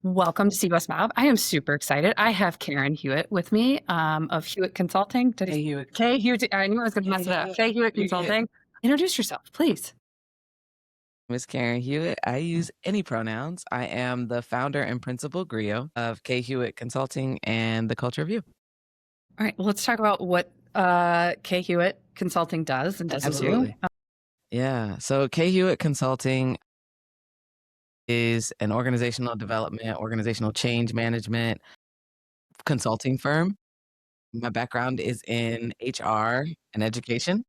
Welcome to CBS Mob. I am super excited. I have Karen Hewitt with me of Hewitt Consulting. Hey, Hewitt. Kay Hewitt. I knew I was going to mess it up. Kay Hewitt Consulting. Introduce yourself, please. Miss Karen Hewitt. I use any pronouns. I am the founder and principal griot of K Hewitt Consulting and the Culture of You. All right, well, let's talk about what Kay Hewitt Consulting does and doesn't do. Yeah. So K Hewitt Consulting is an organizational development, organizational change management consulting firm. My background is in HR and education,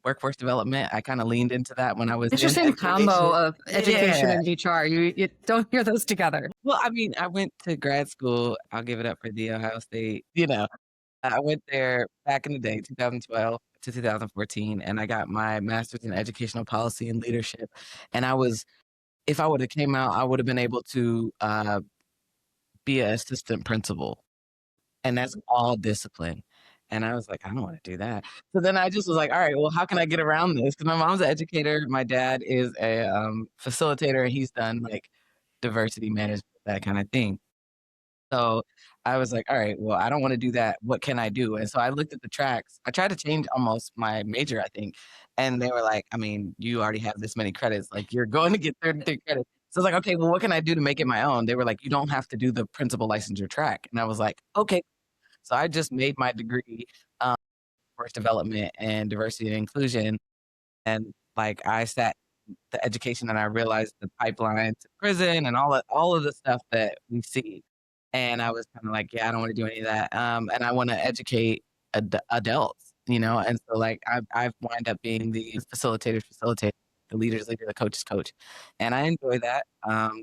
workforce development. I kind of leaned into that when I was Interesting in combo of education Yeah. and HR. You don't hear those together. Well, I mean, I went to grad school. I'll give it up for the Ohio State. I went there back in the day, 2012 to 2014, and I got my master's in educational policy and leadership. And if I would have came out, I would have been able to be an assistant principal, and that's all discipline. And I was like, I don't want to do that. So then I just was like, all right, well, how can I get around this? Because my mom's an educator, my dad is a facilitator, and he's done like diversity management, that kind of thing. So I was like, all right, well, I don't want to do that. What can I do? And so I looked at the tracks. I tried to change almost my major, I think. And they were like, I mean, you already have this many credits. Like, you're going to get 33 credits. So I was like, okay, well, what can I do to make it my own? They were like, you don't have to do the principal licensure track. And I was like, okay. So I just made my degree, workforce development and diversity and inclusion. And like, I sat the education and I realized the pipeline to prison and all of the stuff that we see. And I was kind of like, yeah, I don't want to do any of that. And I want to educate adults, And so like I've wind up being the facilitator, the leader's leader, the coach's coach, and I enjoy that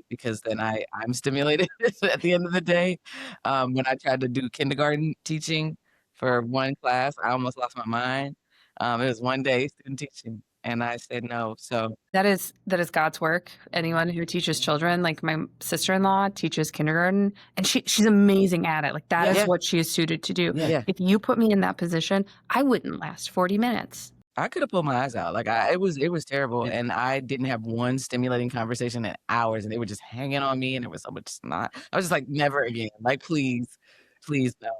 because then I'm stimulated at the end of the day. When I tried to do kindergarten teaching for one class, I almost lost my mind. It was one day student teaching, and I said no. So That is God's work. Anyone who teaches children, like my sister-in-law teaches kindergarten, and she's amazing at it. Like that is what she is suited to do. Yeah. If you put me in that position, I wouldn't last 40 minutes. I could have pulled my eyes out. Like it was terrible, and I didn't have one stimulating conversation in hours, and they were just hanging on me, and it was so much snot. I was just like, never again. Like, please, please no.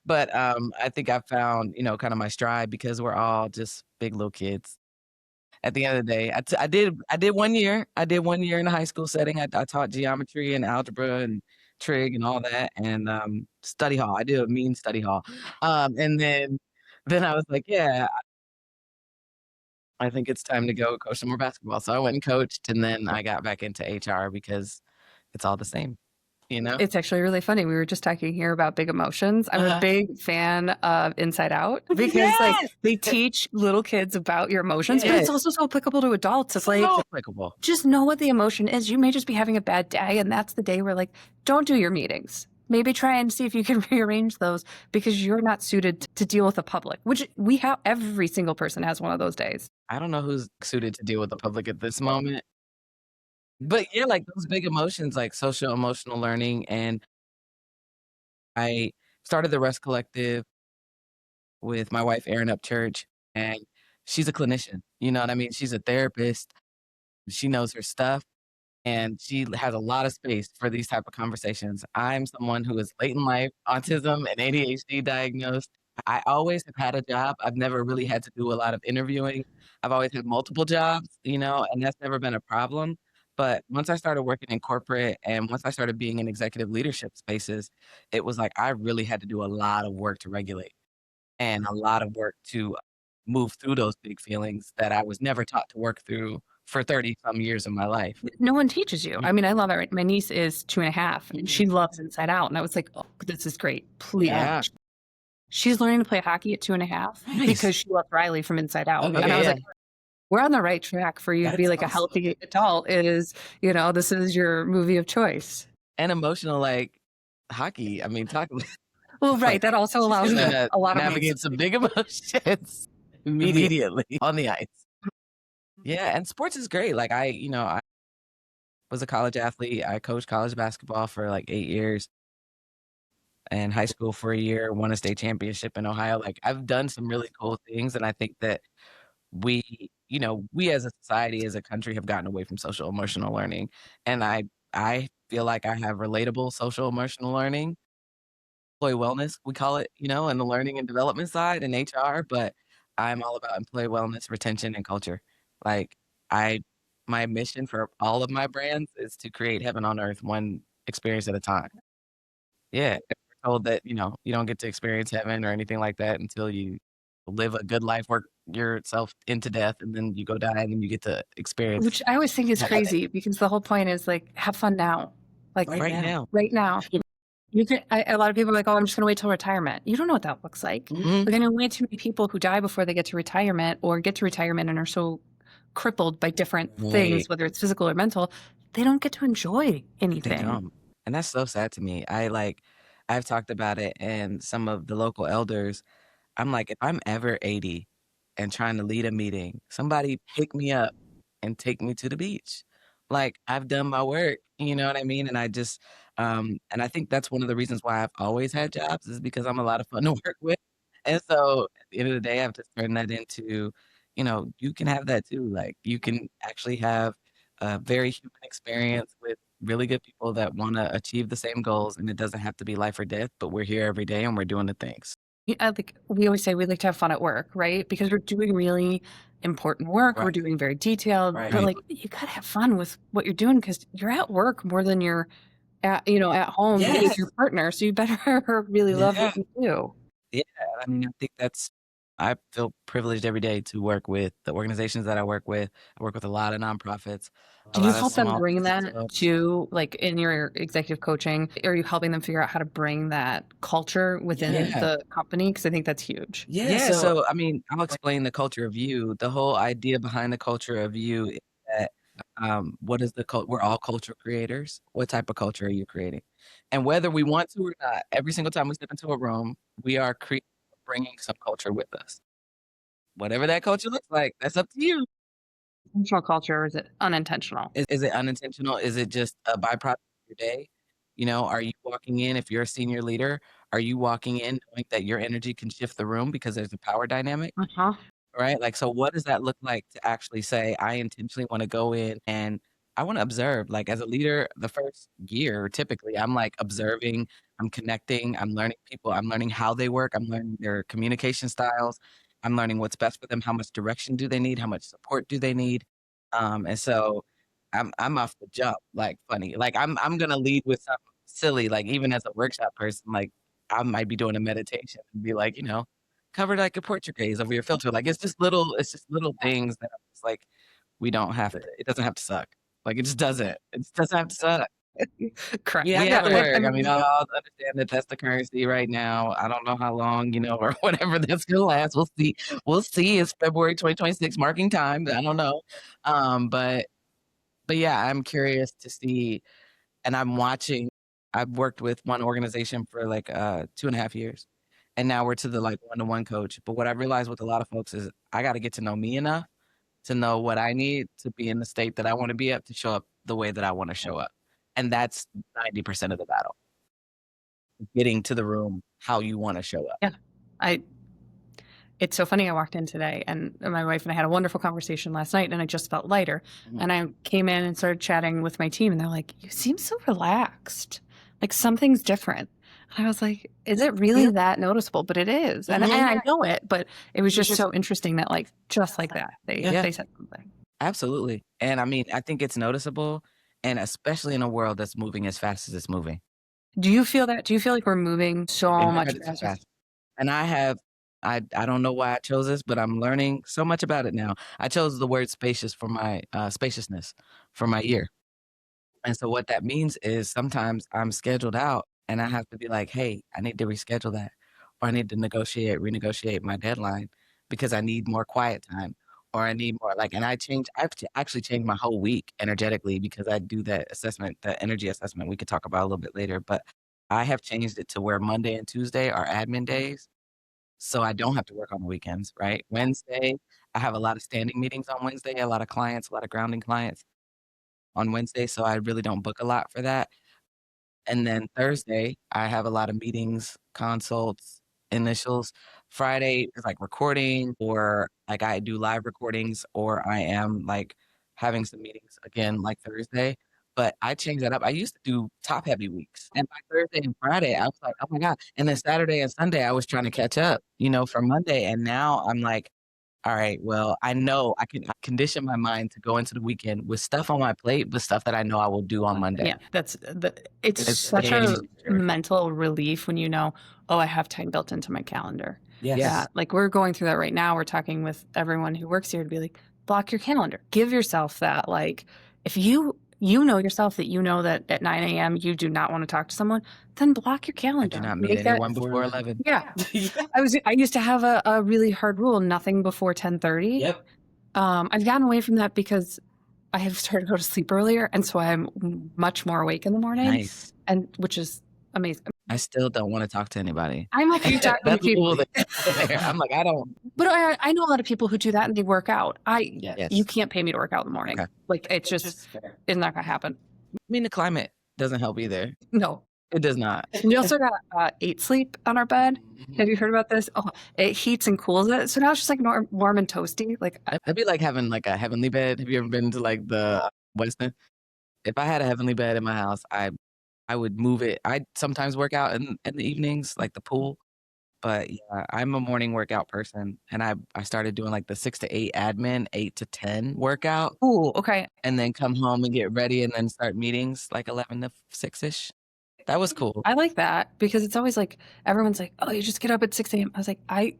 But I think I found kind of my stride because we're all just big little kids. At the end of the day, I did 1 year. I did 1 year in a high school setting. I taught geometry and algebra and trig and all that, and study hall. I did a mean study hall, and then I was like, yeah, I think it's time to go coach some more basketball. So I went and coached, and then I got back into HR because it's all the same, It's actually really funny. We were just talking here about big emotions. I'm a big fan of Inside Out because like they teach little kids about your emotions, but it's also so applicable to adults. It's like, applicable. just know what the emotion is. You may just be having a bad day, and that's the day where like, don't do your meetings. Maybe try and see if you can rearrange those because you're not suited to deal with the public, which we have. Every single person has one of those days. I don't know who's suited to deal with the public at this moment. But yeah, like those big emotions, like social emotional learning. And I started the Rest Collective with my wife, Erin Upchurch, and she's a clinician. You know what I mean? She's a therapist. She knows her stuff, and she has a lot of space for these type of conversations. I'm someone who is late in life, autism and ADHD diagnosed. I always have had a job. I've never really had to do a lot of interviewing. I've always had multiple jobs, and that's never been a problem. But once I started working in corporate and once I started being in executive leadership spaces, it was like I really had to do a lot of work to regulate and a lot of work to move through those big feelings that I was never taught to work through for 30 some years of my life. No one teaches you. I mean, I love it. My niece is 2.5 and she loves Inside Out. And I was like, oh, this is great. Please. Yeah. She's learning to play hockey at 2.5 because she loved Riley from Inside Out. Okay, and I was like, we're on the right track for you to be like a healthy adult this is your movie of choice. And emotional, like hockey. I mean, talk. Well, right. That also allows you a lot of navigate some big emotions immediately on the ice. Yeah, and sports is great. Like I was a college athlete. I coached college basketball for like 8 years and high school for a year, won a state championship in Ohio. Like I've done some really cool things. And I think that we as a society, as a country have gotten away from social emotional learning. And I I feel like I have relatable social emotional learning, employee wellness, we call it, in the learning and development side in HR, but I'm all about employee wellness, retention, and culture. Like, I my mission for all of my brands is to create heaven on earth one experience at a time. Yeah, and we're told that, you don't get to experience heaven or anything like that until you live a good life, work yourself into death, and then you go die, and then you get to experience Which I always think is heaven crazy because the whole point is like, have fun now. Like right now. right now. A lot of people are like, oh, I'm just going to wait till retirement. You don't know what that looks like. Mhm. Like, I know way too many people who die before they get to retirement or get to retirement and are so crippled by different Right. things, whether it's physical or mental, they don't get to enjoy They anything. don't, and that's so sad to me. I've talked about it, and some of the local elders, I'm like, "If I'm ever 80 and trying to lead a meeting, somebody pick me up and take me to the beach." Like, I've done my work, you know what I mean? And I think that's one of the reasons why I've always had jobs is because I'm a lot of fun to work with, and so, at the end of the day, I've just turned that into, you can have that too, like, you can actually have a very human experience with really good people that wanna achieve the same goals, and it doesn't have to be life or death, but we're here every day and we're doing the things. Like we always say, we like to have fun at work, right? Because we're doing really important work. We're Right, doing very detailed, but right. like you gotta have fun with what you're doing because you're at work more than you're at home with your partner. So you better really love Yeah. what you do. Yeah, I mean, I feel privileged every day to work with the organizations that I work with. I work with a lot of nonprofits, a Do you lot of help them small bring business that folks. to, like, in your executive coaching? Are you helping them figure out how to bring that culture within Yeah. the company? Because I think that's huge. Yeah, so, I mean, I'll explain the culture of you. The whole idea behind the culture of you is that, what is the we're all culture creators. What type of culture are you creating? And whether we want to or not, every single time we step into a room, we are bringing some culture with us. Whatever that culture looks like, that's up to you. Intentional culture, or is it unintentional? Is it unintentional? Is it just a byproduct of your day? Are you walking in, if you're a senior leader, are you walking in knowing that your energy can shift the room because there's a power dynamic? Uh-huh. Right? Like, so what does that look like to actually say, I intentionally wanna go in and I wanna observe, like, as a leader, the first year, typically, I'm, like, observing, I'm connecting, I'm learning people, I'm learning how they work, I'm learning their communication styles, I'm learning what's best for them, how much direction do they need, how much support do they need, and so I'm off the jump, like, funny, like, I'm gonna lead with something silly, like, even as a workshop person, like, I might be doing a meditation and be like, covered like a portrait over your filter. Like, it's just little things that I'm just like, we don't have to it doesn't have to suck. Like, it just doesn't. It just doesn't have to suck. Correct. We Yeah, have to I work. I mean, mean, I'll understand that that's the currency right now. I don't know how long, or whatever that's gonna last. We'll see. We'll see. It's February 2026 marking time. I don't know. But yeah, I'm curious to see and I'm watching I've worked with one organization for, like, 2.5 years, and now we're to the, like, one-to-one coach, but what I realized with a lot of folks is I gotta get to know me enough to know what I need to be in the state that I wanna be at to show up the way that I wanna show up, and that's 90% of the battle, getting to the room how you wanna show up. yeah. I It's so funny. I walked in today and my wife and I had a wonderful conversation last night and I just felt lighter. Mhm. And I came in and started chatting with my team and they're like, "You seem so relaxed. Like something's different." And I was like, "Is it really Yeah. that noticeable?" But it is. And Mhm. I know it, but it was It was just just so interesting that like just like that, Yeah, they said something. absolutely, and I mean, I think it's noticeable, and especially in a world that's moving as fast as it's moving. Do you feel that? Do you feel like we're moving so much Incredibly faster? fast. And I don't know why I chose this, but I'm learning so much about it now. I chose the word spacious for my, spaciousness for my year. And so what that means is sometimes I'm scheduled out and I have to be like, "Hey, I need to reschedule that," or I need to renegotiate my deadline because I need more quiet time or I need more like and actually changed my whole week energetically because I do that assessment, that energy assessment we could talk about a little bit later, but I have changed it to where Monday and Tuesday are admin days, so I don't have to work on the weekends, right? Wednesday, I have a lot of standing meetings on Wednesday, a lot of clients, a lot of grounding clients on Wednesday, so I really don't book a lot for that. And then Thursday, I have a lot of meetings, consults, initials. Friday is like recording or like I do live recordings or I am like having some meetings again like Thursday. but I changed that up. I used to do top-heavy weeks, and by Thursday and Friday, I was like, "Oh my god," and then Saturday and Sunday, I was trying to catch up, from Monday, and now I'm like, "All right, well, I know I condition my mind to go into the weekend with stuff on my plate, but stuff that I know I will do on Monday." Yeah, it's It's such game a changer. mental relief when oh, I have time built into my calendar. Yes. Yeah, like we're going through that right now. We're talking with everyone who works here to be like, block your calendar. Give yourself that. Like, if you know yourself that that at 9 a.m. you do not want to talk to someone, then block your I calendar. do not meet Make that. anyone before 11. Yeah, I used to have a really hard rule: nothing before 10:30. Yep. I've gotten away from that because I have started to go to sleep earlier, and so I'm much more awake in the morning. Nice. And which is amazing. I still don't wanna talk to anybody. I'm like, you talking to That's the rule people, there. I'm like, I don't. but I know a lot of people who do that and they work out. Yes. You can't pay me to work out in the morning. Okay. Like it's just fair. it's not gonna happen. I mean, the climate doesn't help either. No. It does not. We also got 8 sleep on our bed. Have you heard about this? Oh, it heats and cools it. So now it's just like warm and toasty. Like That'd be like having, like, a heavenly bed. Have you ever been to, like, the Westin? If I had a heavenly bed in my house, I would move it. I sometimes work out in the evenings, like the pool, but, yeah, I'm a morning workout person, and I started doing, like, the 6 to 8 admin, 8 to 10 workout, ooh, okay. and then come home and get ready and then start meetings, like, 11 to 6-ish. That was cool. I like that because it's always like everyone's like, oh, you just get up at 6 a.m. I was like, I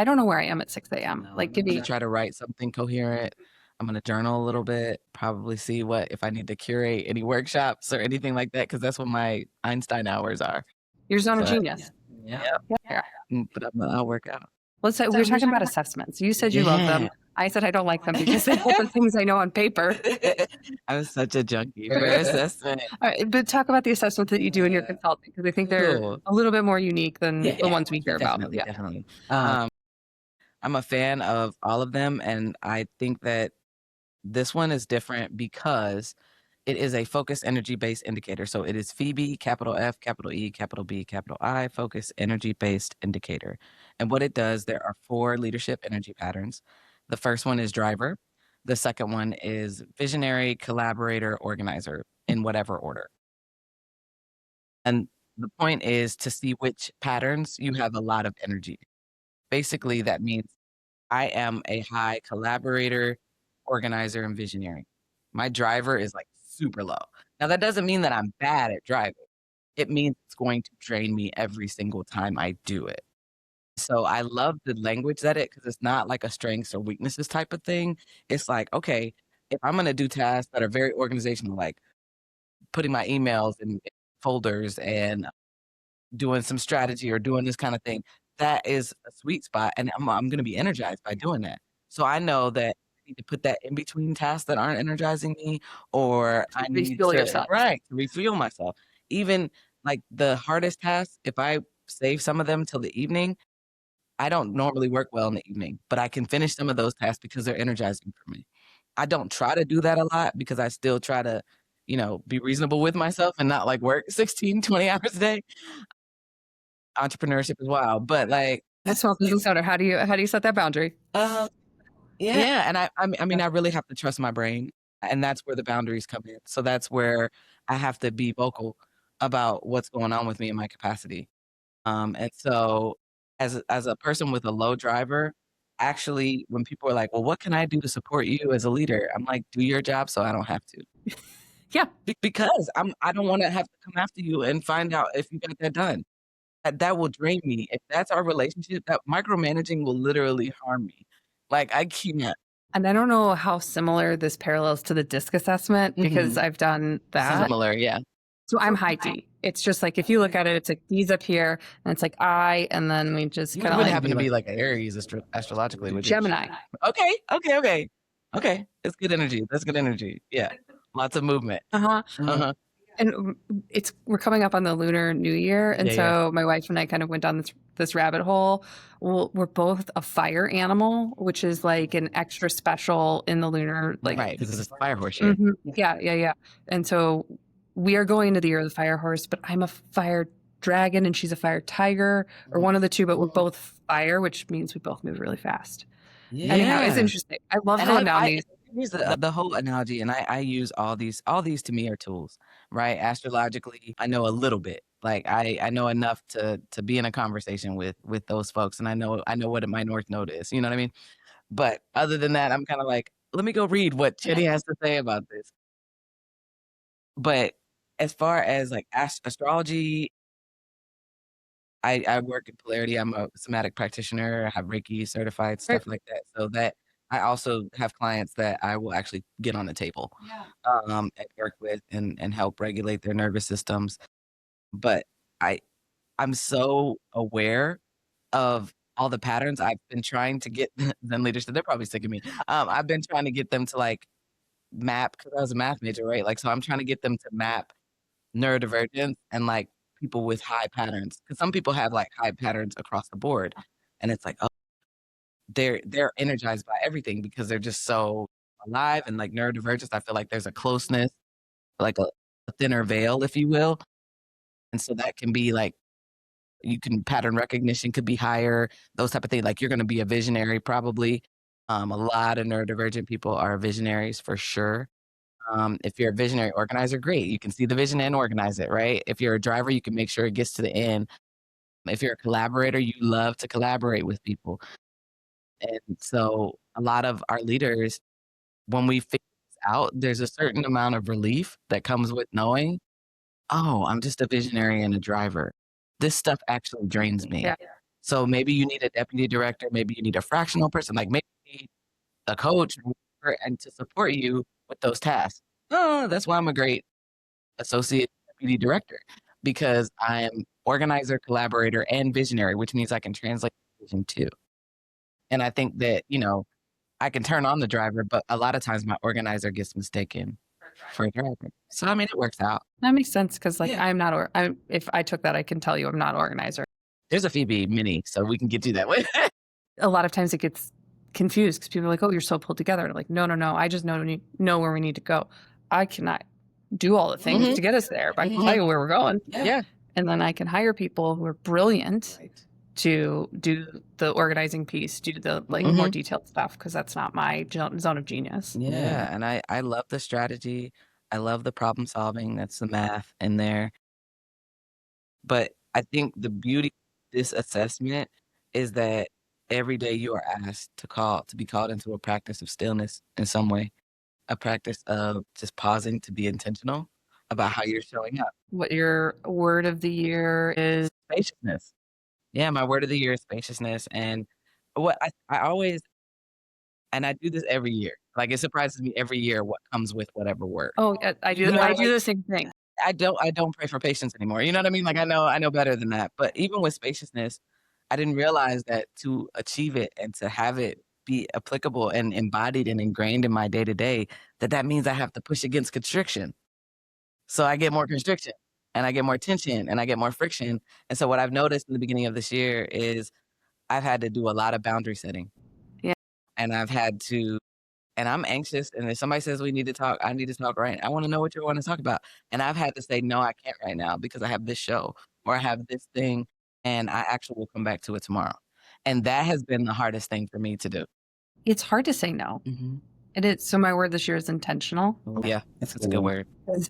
don't know where I am at 6 a.m. No, Like, no, give I'm me. gonna try to write something coherent. I'm gonna journal a little bit, probably see if I need to curate any workshops or anything like that, because that's what my Einstein hours are. Your zone of So- genius. Yeah. Yeah. But I'll work out. Let's say we were talking about assessments. You said you love them. Yeah. I said I don't like them because they put the things I know on paper. I was such a junkie for assessment. All right, but talk about the assessments that you do in your consulting because I think they're Cool. a little bit more unique than Yeah, the ones we hear about. Definitely, Yeah. definitely. Um, I'm a fan of all of them, and I think that this one is different because it is a focus energy based indicator. So it is Phoebe, capital F, capital E, capital B, capital I, focus energy based indicator. And what it does, there are 4 leadership energy patterns. The first one is driver. The second one is visionary, collaborator, organizer, in whatever order. And the point is to see which patterns you have a lot of energy. Basically, that means I am a high collaborator, organizer, and visionary. My driver is like super low. Now, that doesn't mean that I'm bad at driving. It means it's going to drain me every single time I do it. So I love the language because it's not like a strengths or weaknesses type of thing. It's like, okay, if I'm going to do tasks that are very organizational, like putting my emails in folders and doing some strategy or doing this kind of thing, that is a sweet spot. And I'm going to be energized by doing that. So I know that I need to put that in between tasks that aren't energizing me, or I need refuel to, yourself. right, to refuel myself. Even like the hardest tasks, if I save some of them till the evening, I don't normally work well in the evening, but I can finish some of those tasks because they're energizing for me. I don't try to do that a lot because I still try to, be reasonable with myself and not like work 16, 20 hours a day. Entrepreneurship as well, but like, That's small business owner. How do you set that boundary? yeah. yeah, and I mean, I really have to trust my brain, and that's where the boundaries come in. So that's where I have to be vocal about what's going on with me in my capacity. And so as a person with a low driver, actually, when people are like, "Well, what can I do to support you as a leader?" I'm like, "Do your job so I don't have to." Yeah. Because I don't want to have to come after you and find out if you got that done. That will drain me. If that's our relationship, that micromanaging will literally harm me. Like, I can't. And I don't know how similar this parallels to the DISC assessment because I've done that. Similar, yeah. So I'm high D. It's just like if you look at it, it's like D's up here, and it's like I, and then we just You kind of wouldn't like happen to be like an Aries astrologically, would you? Gemini. Okay. It's good energy. That's good energy. Yeah. Lots of movement. And we're coming up on the Lunar New Year, and so my wife and I kind of went down this rabbit hole. Well, we're both a fire animal, which is like an extra special in the lunar, like Right, because it's a fire horse year. Yeah. And so we are going into the year of the fire horse, but I'm a fire dragon and she's a fire tiger, or one of the two, but we're both fire, which means we both move really fast. Yeah. Anyhow, it's interesting. I love going down these. here's the whole analogy, and I use all these to me are tools, right? Astrologically, I know a little bit. Like I know enough to be in a conversation with those folks, and I know what my north node is. You know what I mean? But other than that, I'm kind of like, let me go read what Chetty has to say about this. But as far as like astrology, I work in polarity. I'm a somatic practitioner. I have Reiki certified, stuff like that. So that I also have clients that I will actually get on the table, and work with and help regulate their nervous systems. But I I'm so aware of all the patterns. I've been trying to get Zen leaders, they're probably sick of me. I've been trying to get them to like map because I was a math major, right? Like, so I'm trying to get them to map neurodivergence and like people with high patterns. Because some people have like high patterns across the board. And it's like, oh, they're energized by everything because they're just so alive. And like neurodivergence, I feel like there's a closeness, like a thinner veil, if you will. And so that can be like pattern recognition could be higher, those type of things. Like you're going to be a visionary probably. A lot of neurodivergent people are visionaries for sure. If you're a visionary organizer, great. You can see the vision and organize it, right? If you're a driver, you can make sure it gets to the end. If you're a collaborator, you love to collaborate with people. And so a lot of our leaders, when we figure this out, there's a certain amount of relief that comes with knowing, oh, I'm just a visionary and a driver. This stuff actually drains me. Yeah. So maybe you need a deputy director, maybe you need a fractional person, like maybe you need a coach and to support you with those tasks. Oh, that's why I'm a great associate deputy director because I'm organizer, collaborator, and visionary, which means I can translate vision too. And I think that, I can turn on the driver, but a lot of times my organizer gets mistaken for a driver. So, I mean, it works out. That makes sense because, like, Yeah. I'm not. If I took that, I can tell you I'm not an organizer. There's a Phoebe mini, so we can get you that way. A lot of times it gets confused because people are like, "Oh, you're so pulled together." And I'm like, no. I just know where we need to go. I cannot do all the things to get us there, but I can tell you where we're going. Yeah. And then I can hire people who are brilliant to do the organizing piece, do the more detailed stuff because that's not my zone of genius. Yeah. And I love the strategy. I love the problem solving. That's the math in there. But I think the beauty of this assessment is that every day you are asked to be called into a practice of stillness in some way, a practice of just pausing to be intentional about how you're showing up. What your word of the year is? Spaciousness. Yeah, my word of the year is spaciousness. And what I always, and I do this every year. Like it surprises me every year what comes with whatever word. Oh, I do. You know, I do the same thing. I don't pray for patience anymore. You know what I mean? Like I know better than that. But even with spaciousness, I didn't realize that to achieve it and to have it be applicable and embodied and ingrained in my day to day, that means I have to push against constriction. So I get more constriction and I get more tension and I get more friction. And so what I've noticed in the beginning of this year is I've had to do a lot of boundary setting. Yeah. And and I'm anxious. And if somebody says we need to talk, I need to talk right. I want to know what you want to talk about. And I've had to say, no, I can't right now because I have this show or I have this thing and I actually will come back to it tomorrow. And that has been the hardest thing for me to do. It's hard to say no. It is. So my word this year is intentional. Yeah, that's a good word. Because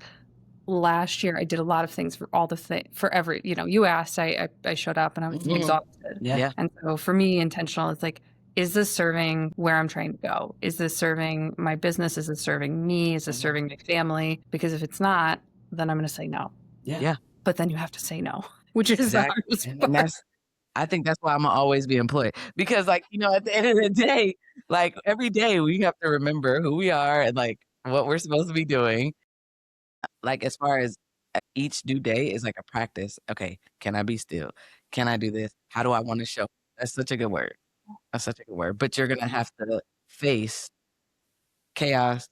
last year I did a lot of things for all the for every, you asked, I showed up and I was exhausted. Yeah. And so for me, intentional is like, is this serving where I'm trying to go? Is this serving my business? Is it serving me? Is this serving my family? Because if it's not, then I'm going to say no. Yeah. But then you have to say no, which is the hardest part. And I think that's why I'm gonna always be employed because like, at the end of the day, like every day we have to remember who we are and like what we're supposed to be doing. Like as far as each due day is like a practice. Okay, can I be still? Can I do this? How do I want to show? That's such a good word. That's such a good word. But you're gonna have to face chaos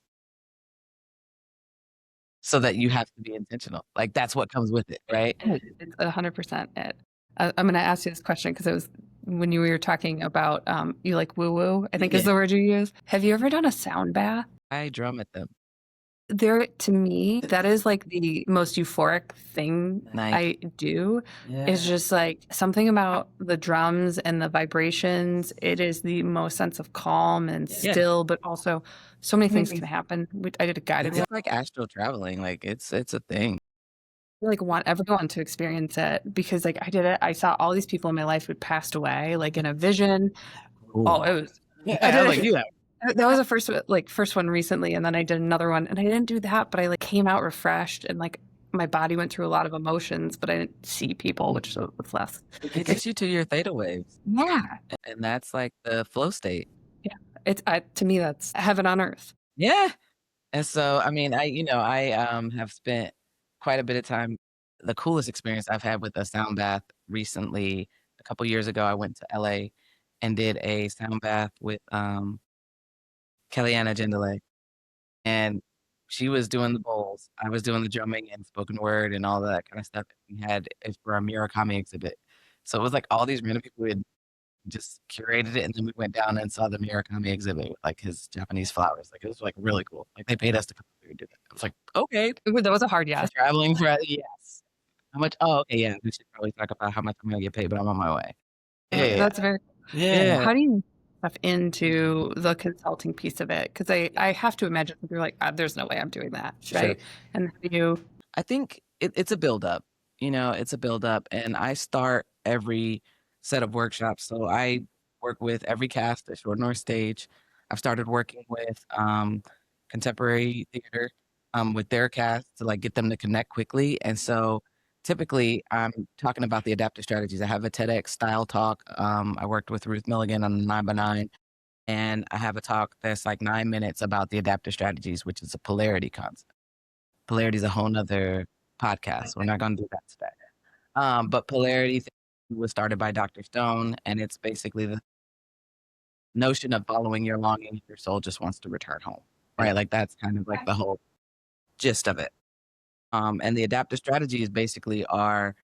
so that you have to be intentional. Like that's what comes with it, right? It's 100% it. I'm going to ask you this question because it was when you were talking about you like woo woo, I think is the word you use. Have you ever done a sound bath? I drum at them. To me, that is like the most euphoric thing I do. It's just like something about the drums and the vibrations. It is the most sense of calm and still, but also So many things can happen. I did a guided It's like astral traveling. Like it's a thing. like want everyone to experience it because like I did it. I saw all these people in my life who had passed away, like in a vision. Cool. Oh, it was. I did like you. That was the first one recently, and then I did another one, and I didn't do that, but I like came out refreshed, and like my body went through a lot of emotions, but I didn't see people, which was less. It gets you to your theta waves. Yeah, and that's like the flow state. yeah. It's to me that's heaven on earth. Yeah. And so, I mean, I have spent quite a bit of time. The coolest experience I've had with a sound bath recently, a couple years ago, I went to LA and did a sound bath with Kellyanne Agendale. And she was doing the bowls. I was doing the drumming and spoken word and all that kind of stuff. We had it for our Murakami exhibit. So it was like all these random people who had just curated it, and then we went down and saw the Murakami exhibit with like his Japanese flowers. Like it was like really cool. Like they paid us to come through and do that. I was like, okay, That was a hard yes. traveling for yes. How much? Oh, okay, yeah. We should probably talk about how much I'm gonna get paid, but I'm on my way. Yeah, That's very. yeah. How do you stuff into the consulting piece of it? Because I have to imagine you're like, there's no way I'm doing that, right? Sure. And you. I think it's a buildup. It's a buildup, and I start every set of workshops. So I work with every cast at Short North Stage. I've started working with contemporary theater with their cast to like get them to connect quickly. And so typically I'm talking about the adaptive strategies. I have a TEDx style talk. I worked with Ruth Milligan on the 9x9. And I have a talk that's like 9 minutes about the adaptive strategies, which is a polarity concept. Polarity is a whole nother podcast. We're not going to do that today. But polarity was started by Dr. Stone, and it's basically the notion of following your longing. Your soul just wants to return home, right? Like that's kind of like the whole gist of it. And the adaptive strategies basically are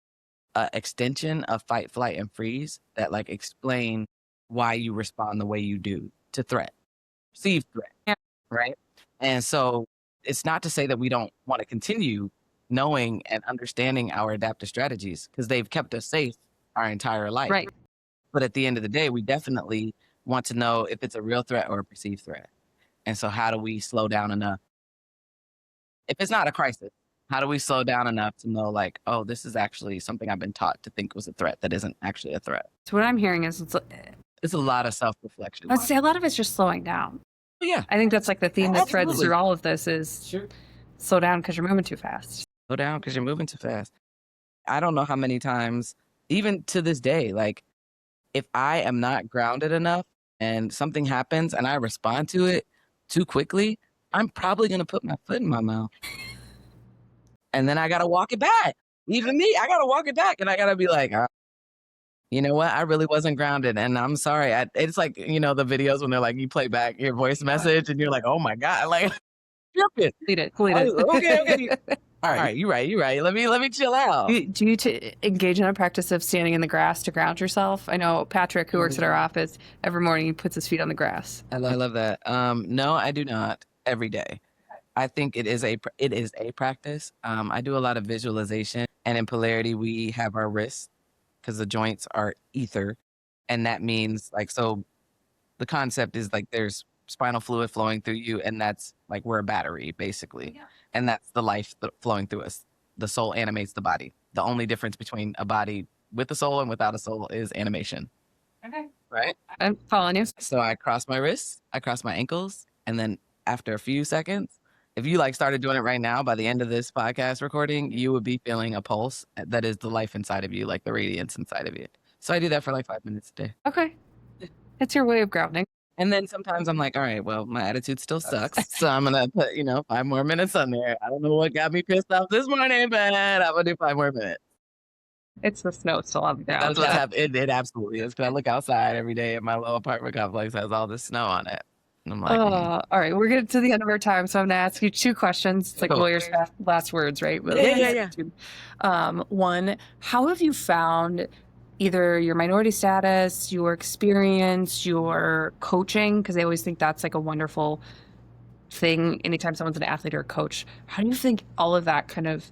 an extension of fight, flight, and freeze that like explain why you respond the way you do to threat, perceived threat, right? And so it's not to say that we don't want to continue knowing and understanding our adaptive strategies because they've kept us safe our entire life. Right. But at the end of the day, we definitely want to know if it's a real threat or a perceived threat. And so how do we slow down enough? If it's not a crisis, how do we slow down enough to know like, oh, this is actually something I've been taught to think was a threat that isn't actually a threat? So what I'm hearing is it's a lot of self-reflection. I'd say a lot of it's just slowing down. Yeah. I think that's like the theme that threads through all of this is slow down because you're moving too fast. Slow down because you're moving too fast. I don't know how many times, even to this day, like if I am not grounded enough and something happens and I respond to it too quickly, I'm probably going to put my foot in my mouth. And then I got to walk it back. Even me, I got to walk it back. And I got to be like, you know what? I really wasn't grounded. And I'm sorry. It's like, the videos when they're like, you play back your voice message and you're like, oh my God, like, delete it. Okay. All right, you're right. Let me chill out. Do you engage in a practice of standing in the grass to ground yourself? I know Patrick, who works at our office, every morning he puts his feet on the grass. I love that. No, I do not every day. I think it is a practice. I do a lot of visualization, and in polarity, we have our wrists because the joints are ether, and that means like so. The concept is like there's spinal fluid flowing through you, and that's like we're a battery basically. Yeah. And that's the life flowing through us. The soul animates the body. The only difference between a body with a soul and without a soul is animation. Okay. Right? I'm following you. So I cross my wrists, I cross my ankles, and then after a few seconds, if you like started doing it right now, by the end of this podcast recording, you would be feeling a pulse that is the life inside of you, like the radiance inside of you. So I do that for like 5 minutes a day. Okay. It's your way of grounding. And then sometimes I'm like, all right, well, my attitude still sucks. So I'm going to put, 5 more minutes on there. I don't know what got me pissed off this morning, but I'm going to do 5 more minutes. It's the snow still on the ground. That's what's happening. It absolutely is. Because I look outside every day and my little apartment complex has all this snow on it. And I'm like, all right, we're getting to the end of our time. So I'm going to ask you 2 questions. It's like lawyers' last words, right? Yeah. One, how have you found either your minority status, your experience, your coaching, because I always think that's like a wonderful thing anytime someone's an athlete or a coach. How do you think all of that kind of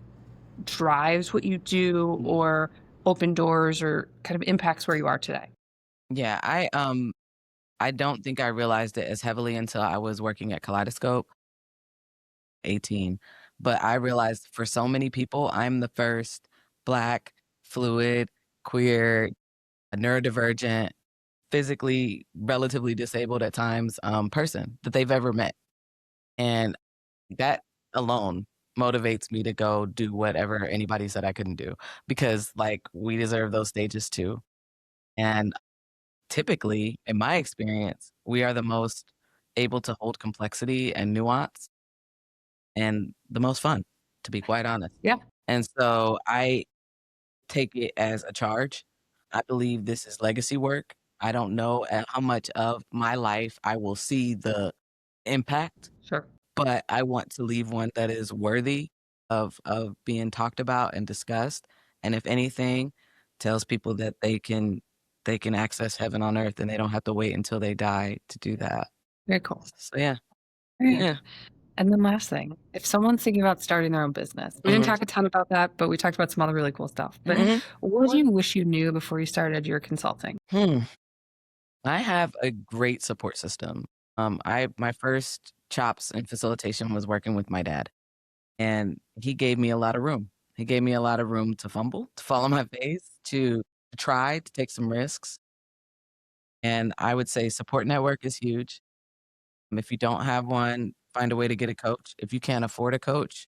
drives what you do or open doors or kind of impacts where you are today? Yeah, I don't think I realized it as heavily until I was working at Kaleidoscope, 18. But I realized for so many people, I'm the first Black, fluid, queer, neurodivergent, physically relatively disabled at times, person that they've ever met. And that alone motivates me to go do whatever anybody said I couldn't do because, like, we deserve those stages too. And typically, in my experience, we are the most able to hold complexity and nuance and the most fun, to be quite honest. Yeah. And so I take it as a charge. I believe this is legacy work. I don't know how much of my life I will see the impact, Sure. but I want to leave one that is worthy of being talked about and discussed. And if anything, tells people that they can access heaven on earth and they don't have to wait until they die to do that. Very cool. So yeah. Very good. Yeah. And then last thing, if someone's thinking about starting their own business, we didn't Mhm. talk a ton about that, but we talked about some other really cool stuff. But Mhm. what do you wish you knew before you started your consulting? I have a great support system. I my first chops in facilitation was working with my dad, and he gave me a lot of room. He gave me a lot of room to fumble, to fall on my face, to try, to take some risks. And I would say support network is huge. If you don't have one, find a way to get a coach. If you can't afford a coach,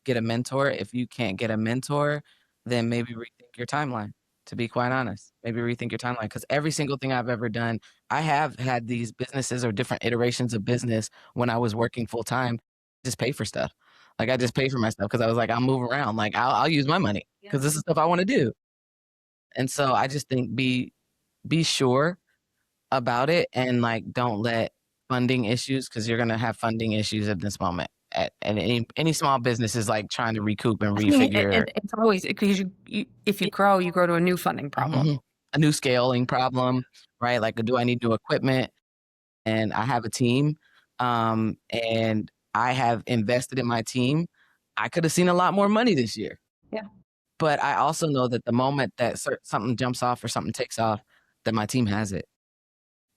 get a mentor. If you can't get a mentor, then maybe rethink your timeline, to be quite honest. Maybe rethink your timeline because every single thing I've ever done, I have had these businesses or different iterations of business when I was working full time, just pay for stuff. Like I just pay for my stuff because I was like, I'll move around. Like I'll use my money because this is stuff I want to do. And so I just think be sure about it and like don't let funding issues because you're gonna have funding issues at this moment. And any small business is like trying to recoup and I mean, refigure it's always because if you grow, you grow to a new funding problem. a new scaling problem, right? Like, do I need new equipment? And I have a team, and I have invested in my team. I could have seen a lot more money this year, Yeah. but I also know that the moment that something jumps off or something takes off, that my team has it,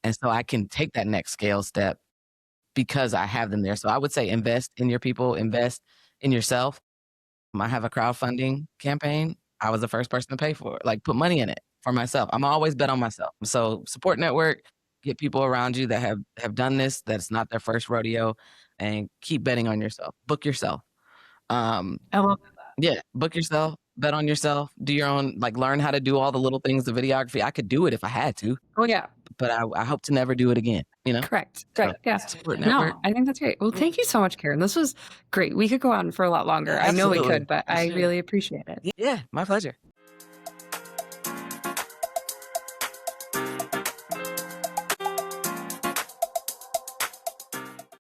and so I can take that next scale step because I have them there. So I would say invest in your people, invest in yourself. I have a crowdfunding campaign. I was the first person to pay for it, like put money in it for myself. I'm always bet on myself. So support network, get people around you that have done this, that's not their first rodeo, and keep betting on yourself. Book yourself. I love Yeah, book yourself, bet on yourself, do your own, like learn how to do all the little things, the videography. I could do it if I had to, Oh, yeah. but I hope to never do it again, you know? Correct. So Right. Yeah. support network. No, I think that's great. Well, thank you so much, Karen. This was great. We could go on for a lot longer. I know we Absolutely. could, but I really appreciate it. Yeah, my pleasure.